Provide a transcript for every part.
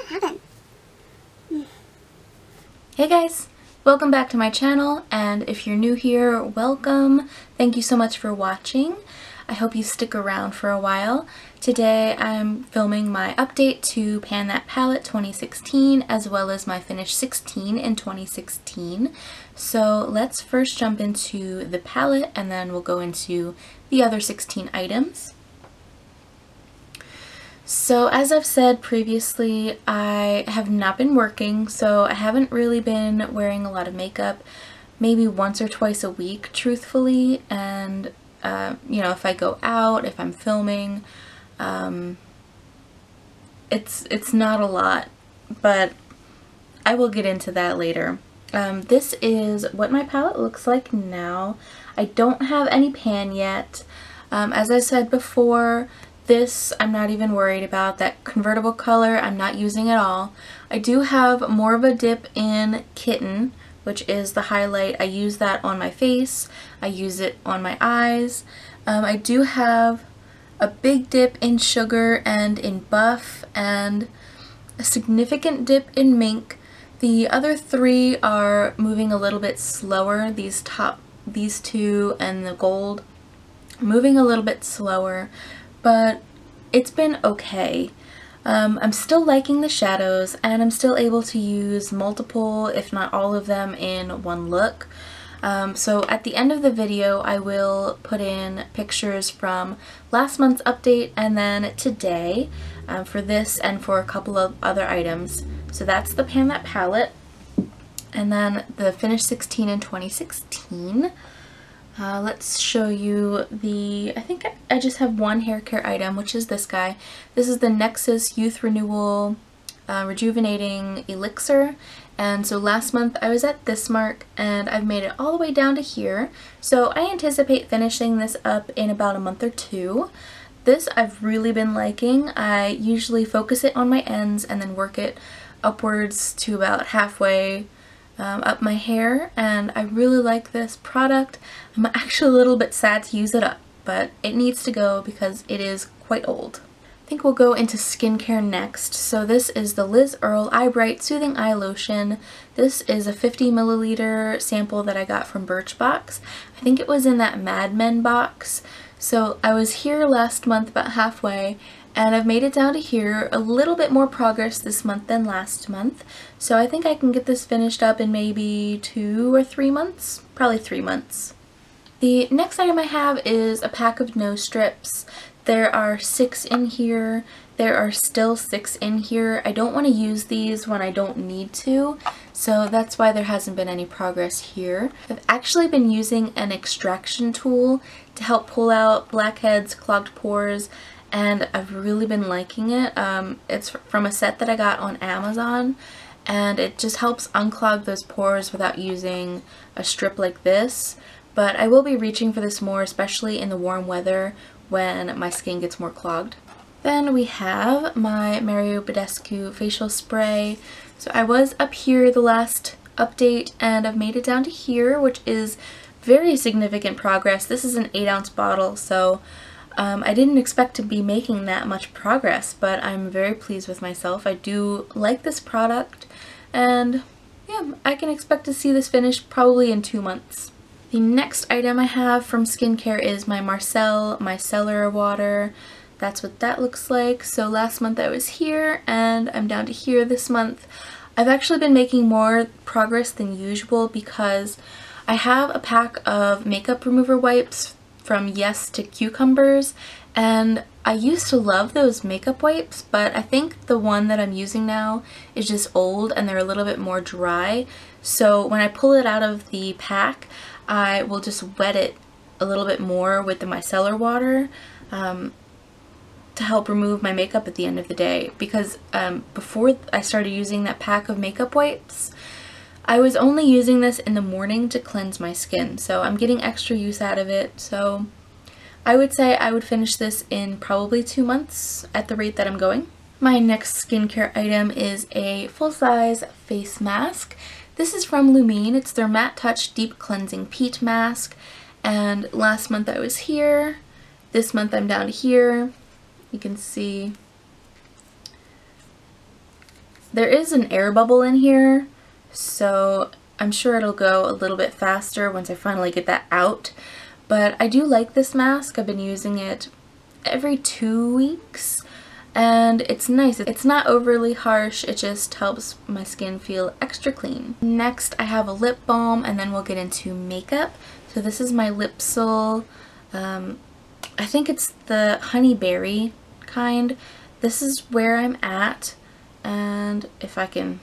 haven't. Hey guys! Welcome back to my channel, and if you're new here, welcome. Thank you so much for watching. I hope you stick around for a while. Today I'm filming my update to Pan That Palette 2016 as well as my Finish 16 in 2016. So let's first jump into the palette and then we'll go into the other 16 items. So as I've said previously, I have not been working, so I haven't really been wearing a lot of makeup, maybe once or twice a week, truthfully, and you know, if I go out, if I'm filming, it's not a lot, but I will get into that later. This is what my palette looks like now. I don't have any pan yet. As I said before, this I'm not even worried about. That convertible color I'm not using at all. I do have more of a dip in Kitten, which is the highlight. I use that on my face. I use it on my eyes. I do have a big dip in Sugar and in Buff and a significant dip in Mink. The other three are moving a little bit slower. These two and the gold moving a little bit slower, but it's been okay. I'm still liking the shadows and I'm still able to use multiple, if not all of them, in one look. So at the end of the video I will put in pictures from last month's update and then today for this and for a couple of other items. So that's the Pan That palette, and then the Finish 16 in 2016. Let's show you I think I just have one hair care item, which is this guy. This is the Nexxus Youth Renewal Rejuvenating Elixir, and so last month I was at this mark and I've made it all the way down to here, so I anticipate finishing this up in about a month or two. This I've really been liking. I usually focus it on my ends and then work it upwards to about halfway up my hair, and I really like this product. I'm actually a little bit sad to use it up, but it needs to go because it is quite old. I think we'll go into skincare next. So this is the Liz Earle Eye Bright Soothing Eye Lotion. This is a 50 milliliter sample that I got from Birchbox. I think it was in that Mad Men box. So I was here last month about halfway, and I've made it down to here. A little bit more progress this month than last month, so I think I can get this finished up in maybe 2 or 3 months, probably 3 months. The next item I have is a pack of nose strips. There are 6 in here. There are still 6 in here. I don't want to use these when I don't need to, so that's why there hasn't been any progress here. I've actually been using an extraction tool to help pull out blackheads, clogged pores, and I've really been liking it. It's from a set that I got on Amazon, and it just helps unclog those pores without using a strip like this. But I will be reaching for this more, especially in the warm weather when my skin gets more clogged. Then we have my Mario Badescu facial spray. So I was up here the last update and I've made it down to here, which is very significant progress. This is an 8-ounce bottle, so I didn't expect to be making that much progress, but I'm very pleased with myself. I do like this product, and yeah, I can expect to see this finished probably in 2 months. The next item I have from skincare is my Marcelle Micellar Water. That's what that looks like. So last month I was here, and I'm down to here this month. I've actually been making more progress than usual because I have a pack of makeup remover wipes from Yes to Cucumbers, and I used to love those makeup wipes, but I think the one that I'm using now is just old and they're a little bit more dry. So when I pull it out of the pack, I will just wet it a little bit more with the micellar water to help remove my makeup at the end of the day, because before I started using that pack of makeup wipes, I was only using this in the morning to cleanse my skin, so I'm getting extra use out of it. So I would say I would finish this in probably 2 months at the rate that I'm going. My next skincare item is a full-size face mask. This is from Lumine. It's their Matte Touch Deep Cleansing Peat Mask, and last month I was here. This month I'm down to here. You can see There is an air bubble in here, so I'm sure it'll go a little bit faster once I finally get that out. But I do like this mask. I've been using it every 2 weeks and it's nice. It's not overly harsh, it just helps my skin feel extra clean. Next I have a lip balm and then we'll get into makeup. So this is my Lipsil, I think it's the honeyberry kind. This is where I'm at, and if I can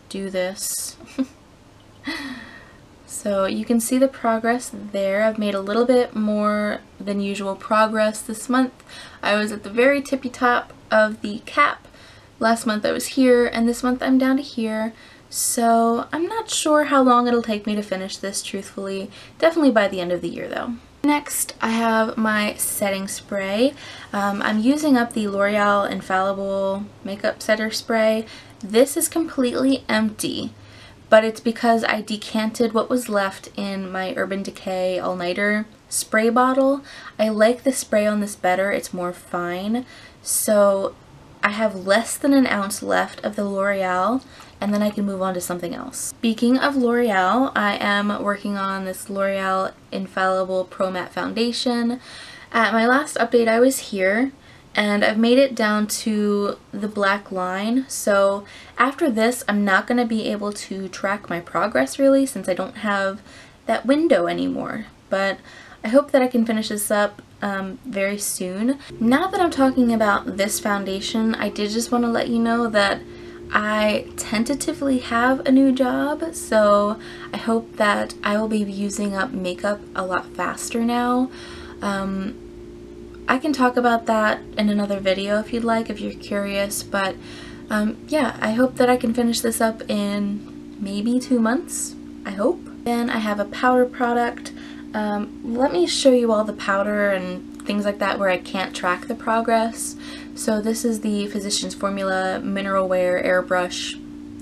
do this. So you can see the progress there. I've made a little bit more than usual progress this month. I was at the very tippy top of the cap. Last month I was here, and this month I'm down to here. So I'm not sure how long it'll take me to finish this, truthfully. Definitely by the end of the year though. Next I have my setting spray. I'm using up the L'Oreal Infallible Makeup Setter Spray. This is completely empty, but it's because I decanted what was left in my Urban Decay All Nighter spray bottle. I like the spray on this better, it's more fine. So I have less than an ounce left of the L'Oreal, and then I can move on to something else. Speaking of L'Oreal, I am working on this L'Oreal Infallible Pro Matte Foundation. At my last update I was here, and I've made it down to the black line. So after this I'm not going to be able to track my progress really, since I don't have that window anymore. But I hope that I can finish this up very soon. Now that I'm talking about this foundation, I did just want to let you know that I tentatively have a new job, so I hope that I will be using up makeup a lot faster now. I can talk about that in another video if you'd like, if you're curious, but yeah, I hope that I can finish this up in maybe 2 months, I hope. Then I have a powder product. Let me show you all the powder and things like that where I can't track the progress. So this is the Physicians Formula Mineral Wear Airbrush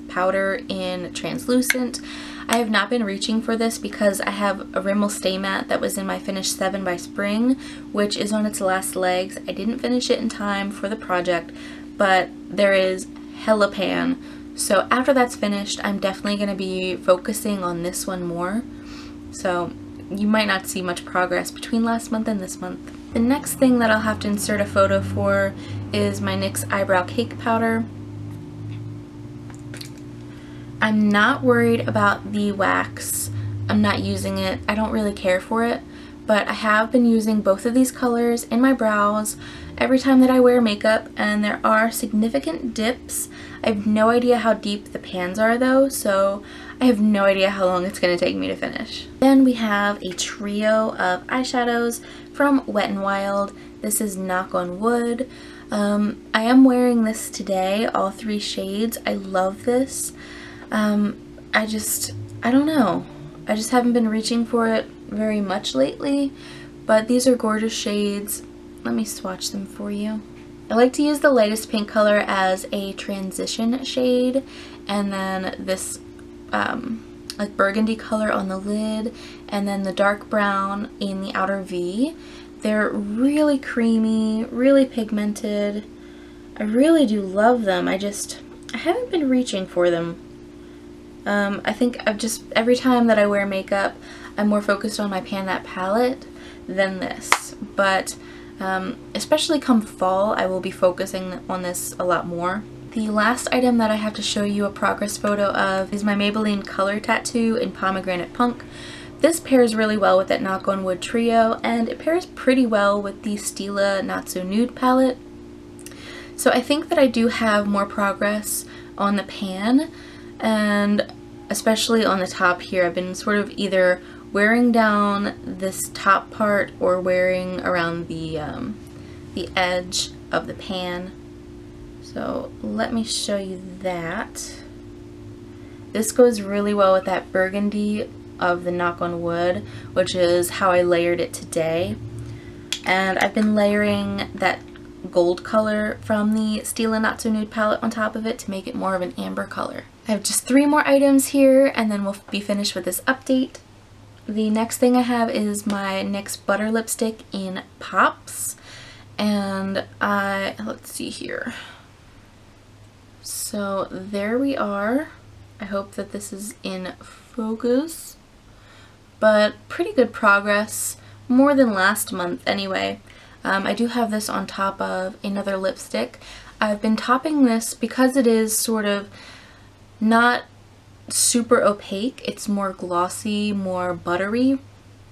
powder in translucent. I have not been reaching for this because I have a Rimmel Stay Matte that was in my Finish 7 by Spring, which is on its last legs. I didn't finish it in time for the project, but there is hella pan. So after that's finished, I'm definitely going to be focusing on this one more. So you might not see much progress between last month and this month. The next thing that I'll have to insert a photo for is my NYX Eyebrow Cake Powder. I'm not worried about the wax. I'm not using it. I don't really care for it, but I have been using both of these colors in my brows every time that I wear makeup, and there are significant dips. I have no idea how deep the pans are though, so I have no idea how long it's going to take me to finish. Then we have a trio of eyeshadows from Wet n Wild. This is Knock on Wood. I am wearing this today, all 3 shades. I love this. I don't know. I just haven't been reaching for it very much lately, but these are gorgeous shades. Let me swatch them for you. I like to use the lightest pink color as a transition shade, and then this like burgundy color on the lid, and then the dark brown in the outer V. They're really creamy, really pigmented. I really do love them. I haven't been reaching for them. I think every time that I wear makeup, I'm more focused on my Pan That palette than this. But especially come fall, I will be focusing on this a lot more. The last item that I have to show you a progress photo of is my Maybelline Color Tattoo in Pomegranate Punk. This pairs really well with that Knock on Wood trio, and it pairs pretty well with the Stila Not So Nude palette. So I think that I do have more progress on the pan, and especially on the top here. I've been sort of either wearing down this top part or wearing around the edge of the pan. So let me show you that. This goes really well with that burgundy of the Knock on Wood, which is how I layered it today. And I've been layering that gold color from the Stila Not So Nude palette on top of it to make it more of an amber color. I have just 3 more items here and then we'll be finished with this update. The next thing I have is my NYX Butter Lipstick in Pops, and let's see here. So there we are. I hope that this is in focus, but pretty good progress, more than last month anyway. I do have this on top of another lipstick. I've been topping this because it is sort of not super opaque. It's more glossy, more buttery,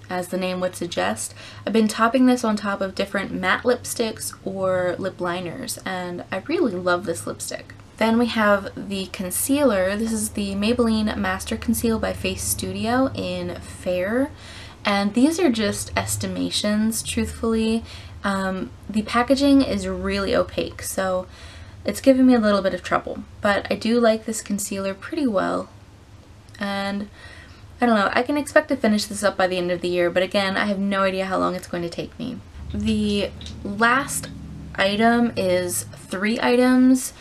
as the name would suggest. I've been topping this on top of different matte lipsticks or lip liners, and I really love this lipstick. Then we have the concealer. This is the Maybelline Master Conceal by Face Studio in Fair. And these are just estimations, truthfully. The packaging is really opaque, so it's giving me a little bit of trouble. But I do like this concealer pretty well. And I don't know, I can expect to finish this up by the end of the year, but again, I have no idea how long it's going to take me. The last item is 3 items.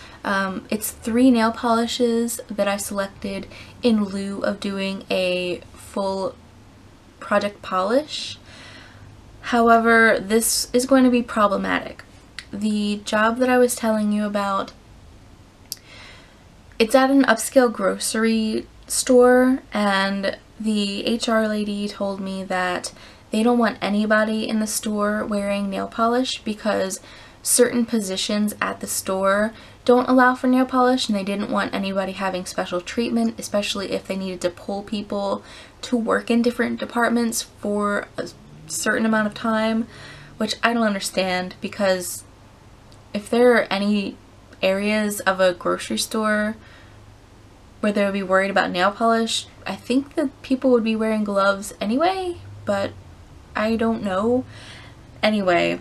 It's 3 nail polishes that I selected in lieu of doing a full project polish. However, this is going to be problematic. The job that I was telling you about, it's at an upscale grocery store, and the HR lady told me that they don't want anybody in the store wearing nail polish because certain positions at the store don't allow for nail polish, and they didn't want anybody having special treatment, especially if they needed to pull people to work in different departments for a certain amount of time, which I don't understand, because if there are any areas of a grocery store where they would be worried about nail polish, I think that people would be wearing gloves anyway, but I don't know. Anyway,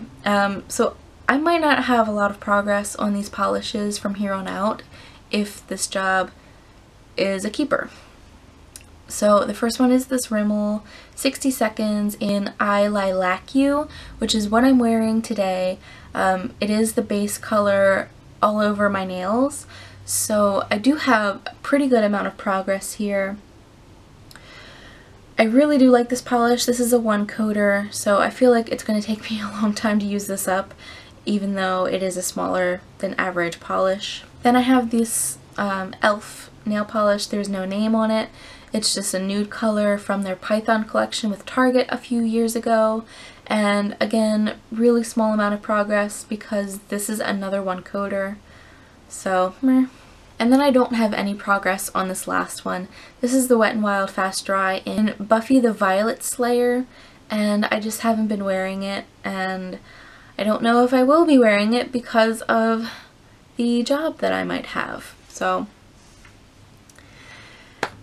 so I might not have a lot of progress on these polishes from here on out if this job is a keeper. So the first one is this Rimmel 60 Seconds in I Lilac You, which is what I'm wearing today. It is the base color all over my nails, so I do have a pretty good amount of progress here. I really do like this polish. This is a 1-coater, so I feel like it's going to take me a long time to use this up, even though it is a smaller than average polish. Then I have this e.l.f. nail polish. There's no name on it. It's just a nude color from their Python collection with Target a few years ago. And again, really small amount of progress because this is another 1-coater. So, meh. And then I don't have any progress on this last one. This is the Wet n Wild Fast Dry in Buffy the Violet Slayer, and I just haven't been wearing it, and I don't know if I will be wearing it because of the job that I might have. So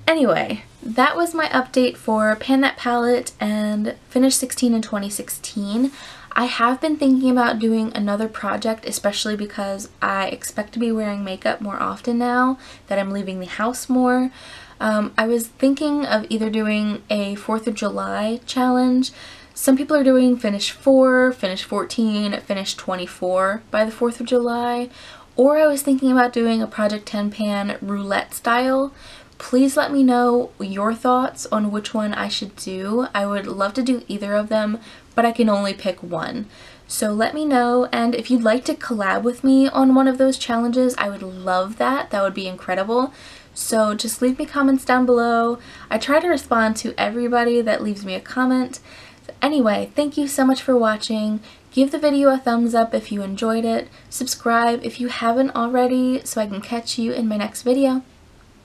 anyway, that was my update for Pan That Palette and Finish 16 in 2016. I have been thinking about doing another project, especially because I expect to be wearing makeup more often now that I'm leaving the house more. I was thinking of either doing a 4th of July challenge. Some people are doing Finish 4, Finish 14, Finish 24 by the 4th of July. Or I was thinking about doing a Project 10 Pan roulette style. Please let me know your thoughts on which one I should do. I would love to do either of them, but I can only pick one. So let me know, and if you'd like to collab with me on one of those challenges, I would love that. That would be incredible. So just leave me comments down below. I try to respond to everybody that leaves me a comment. So anyway, thank you so much for watching. Give the video a thumbs up if you enjoyed it. Subscribe if you haven't already so I can catch you in my next video.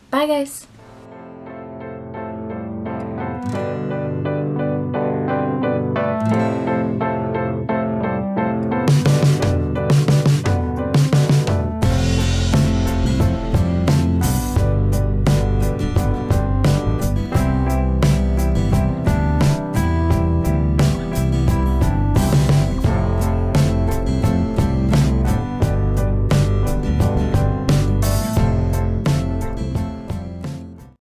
Bye guys!